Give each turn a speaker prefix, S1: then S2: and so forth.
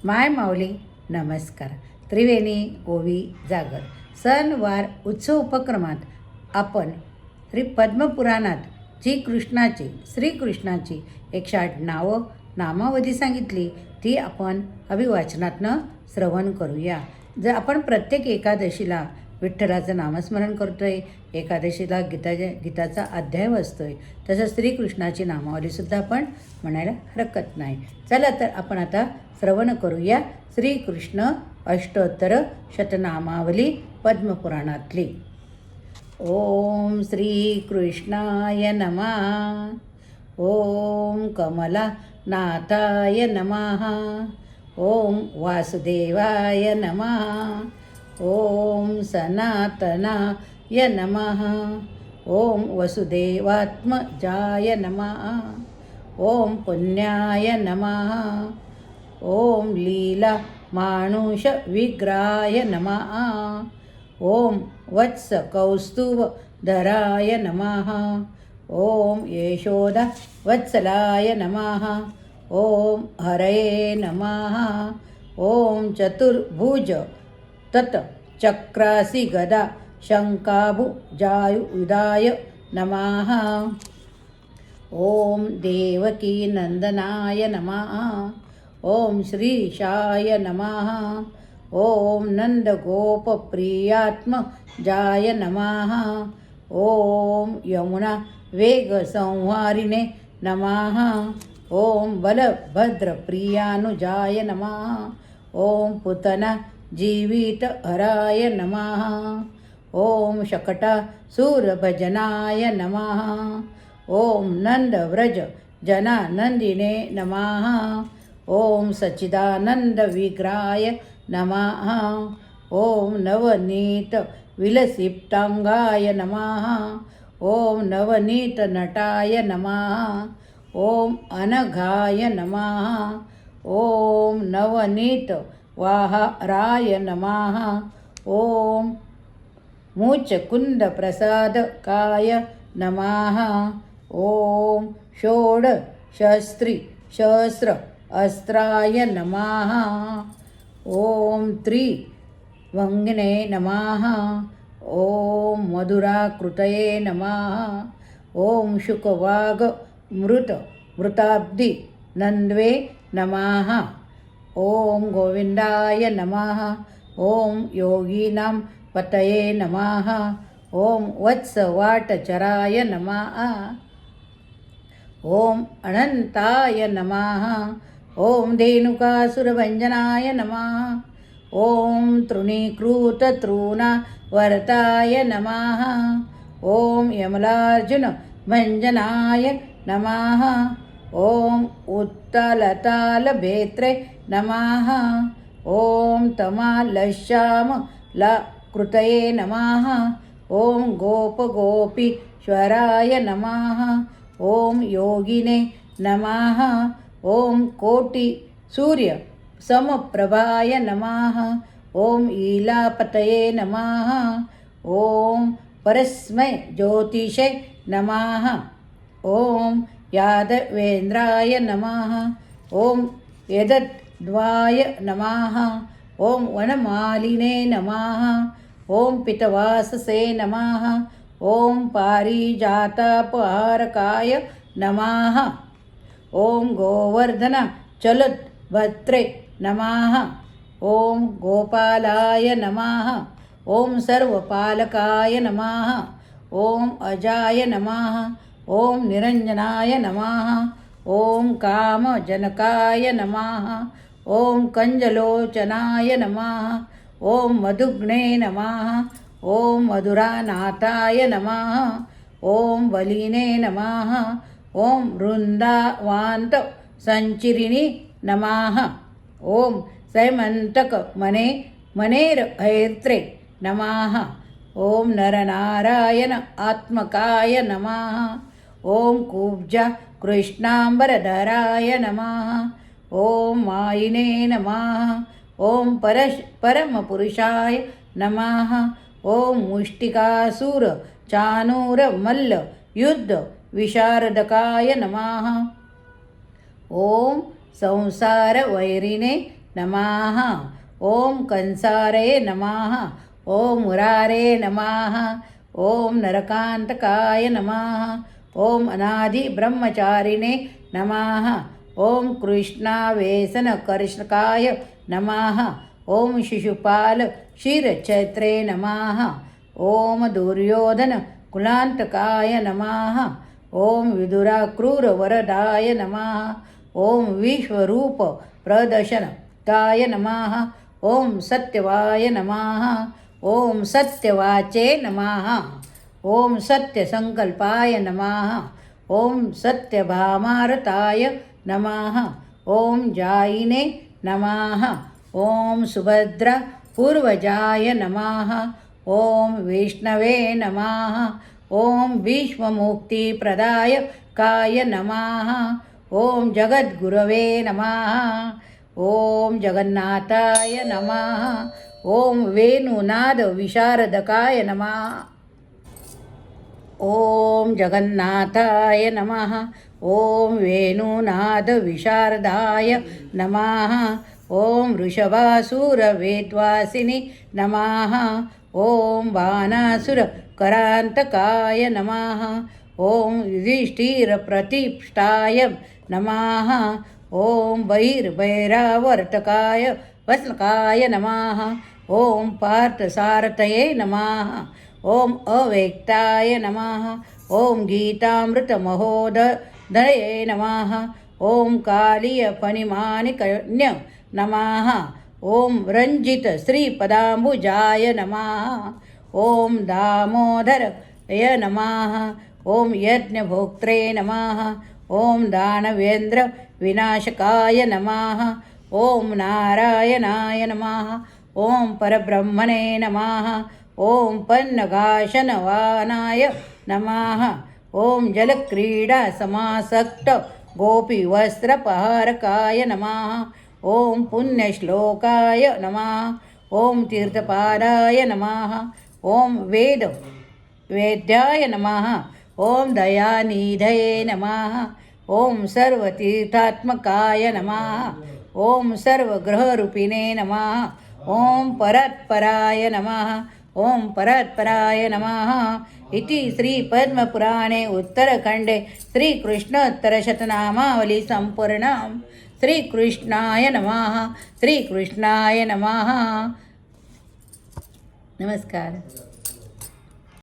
S1: माय माऊली नमस्कार. त्रिवेणी ओवी जागर सणवार उत्सव उपक्रमात आपण पद्मपुराणात श्रीकृष्णाची 108 नामावधी सांगितली ती आपण अभिवाचनातनं श्रवण करूया. जर आपण प्रत्येक एकादशीला विठ्ठलाचं नामस्मरण करतोय, एकादशीला गीताचा अध्याय वाचतोय, तसंच श्रीकृष्णाची नामावलीसुद्धा आपण म्हणायला हरकत नाही. चला तर आपण आता श्रवण करूया श्रीकृष्ण अष्टोत्तर शतनामावली पद्मपुराणातली. ओम श्रीकृष्णाय नमः. ओम कमलानाथाय नमः. ओम वासुदेवाय नमः. ओम सनातनाय नमः. ओम वसुदेवात्मजाय नमः. ओम पुण्याय नमः. ओम लीला मानुष विग्राय नमः. ओम वत्स कौस्तुभधराय नमः. ओम यशोदा वत्सलाय नमः. ओम हरये नमः. ओम चतुर्भुज तत चक्रासी गदा शंकाभुजायुधाय नमः. ओम देवकी नंदनाय नमः. ओम श्रीशाय नमः. ओम नंदगोपप्रियात्मजाय नमः. ओम यमुना वेगसंहारिणे नमः. ओम बलभद्रप्रियानुजाय नमः. ओम पुतना जीवितहराय नमः. ओम शकटासुरभजनाय नमः. ओम नंदव्रज जनानंदिने नमः. ओम सच्चिदानंदविग्रहाय नमः. ओम नवनीत विलसिप्तांगाय नमः. ओम नवनीत नटाय नमः. ओम अनघाय नमः. ओम नवनीत वाहराय नमः. ओम मुचकुंद प्रसादकाय नमः. ओम षोडशस्त्री सहस्र अस्त्राय नमः. ओम त्रिवंगिने नमः. ओम मधुराकृतये नमः. ओम शुकवाग मृताब्दी नंद्वे नमः. ओम गोविंदाय नमः. ओम योगीनां पतये नमः. ओम वत्सवाटचराय नमः. ओम अनंताय नमः. ओम धेनुकासुरभंजनाय नमः. ओम तृणीकृततृणावर्ताय नमः. ओम यमलार्जुन भंजनाय नमः. ओम उत्तलतालभेत्रे नमः. ओम तमालश्यामलकृतये नमः. ओम गोपगोपीश्वराय नमः. ओम योगिने नमः. ओम कोटि सूर्य समप्रभाय नमः. ओम ईलापतये नमः. ओम परस्मै ज्योतिषे नमः. ओम यादवेन्द्राय नमः. ओम यदद्वाय नमः. ओम वनमालिने नमः. ओम पितवाससे नमः. ओम पारिजातापहारकाय नमः. ओम गोवर्धन चलद्भत्रे नमः. ओम गोपालाय नमः. ओम सर्वपालकाय नमः. ओम अजाय नमः. ओम निरंजनाय नमः. ओम कामजनकाय नमः. ओम कंजलोचनाय नमः. ओम मधुग्ने नमः. ओम मधुरानाथाय नमः. ओम बलिने नमः. ओम वृंदावांत संचिरिणी नमः. ओम सैमंतक मनेरहैत्रे नमः. ओम नरनारायण आत्मकाय नमः. ओम कुब्जा कृष्णांबरधराय नमः. ओम मायिने नमः. ओम परमपुरुषाय नमः. ओम मुष्टिकासुर चाणूरमल्ल युद्ध विशारदकाय नमः. ओम संसार वैरिणे नमः ॐ कंसारे नमः ॐ मुरारे नमः ॐ नरकान्तकाय नमः ॐ अनादिब्रह्मचारिणे नमः ॐ कृष्णावेसनकर्षकाय नमः ॐ शिशुपाल क्षीरक्षेत्रे नमः ॐ दुर्योधनकुलान्तकाय नमः ॐ विदुराक्रूरवरदाय नमः ॐ विश्वरूपप्रदर्शनकाय नमः ॐ सत्यवाय नमः ॐ सत्यवाचे नमः ॐ सत्यसङ्कल्पाय नमः ॐ सत्यभामारताय नमः ॐ जायिने नमः ॐ सुभद्रा पूर्वजाय नमः ॐ विष्णवे नमः ॐ विश्वमुक्तिप्रदाय काय नमः ॐ जगद्गुरवे नमः ॐ जगन्नाथाय नमः ॐ वेणुनाद विशारदकाय नमः ॐ जगन्नाथाय नमः ॐ वेणुनाद विशारदाय नमः ॐ वृषभासुरवेद्वासिनि नमः ॐ बाणासुरकरान्तकाय नमः ॐ युधिष्ठिरप्रतिष्ठाय नमः ॐ बहिर्भैरावर्तकाय वत्सकाय नमः ॐ पार्थसारथये नमः ॐ अव्यक्ताय नमः ॐ गीतामृतमहोदधये नमः ॐ कालीयफणिमाणिकन्य नमः ॐ रञ्जितश्रीपदाम्बुजाय नमः ॐ दामोदरय नमः ॐ यज्ञभोक्त्रे नमः ॐ दानवेन्द्रविनाशकाय नमः ॐ नारायणाय नमः ॐ परब्रह्मणे नमः ॐ पन्नगाशनवानाय नमः ॐ जलक्रीडासमासक्त गोपीवस्त्रपहारकाय नमः ॐ पुण्यश्लोकाय नमः ॐ तीर्थपादाय नमः ॐ वेद्याय नमः ॐ दयानिधये नमः ॐ सर्वतीर्थात्मकाय नमः ॐ सर्वग्रहरूपिणे नमः ॐ परात्पराय नमः ॐ परात्पराय नमः इति श्रीपद्मपुराणे उत्तरखण्डे श्रीकृष्णोत्तरशतनामावली सम्पूर्णं श्रीकृष्णाय नमः श्रीकृष्णाय नमः। नमस्कार।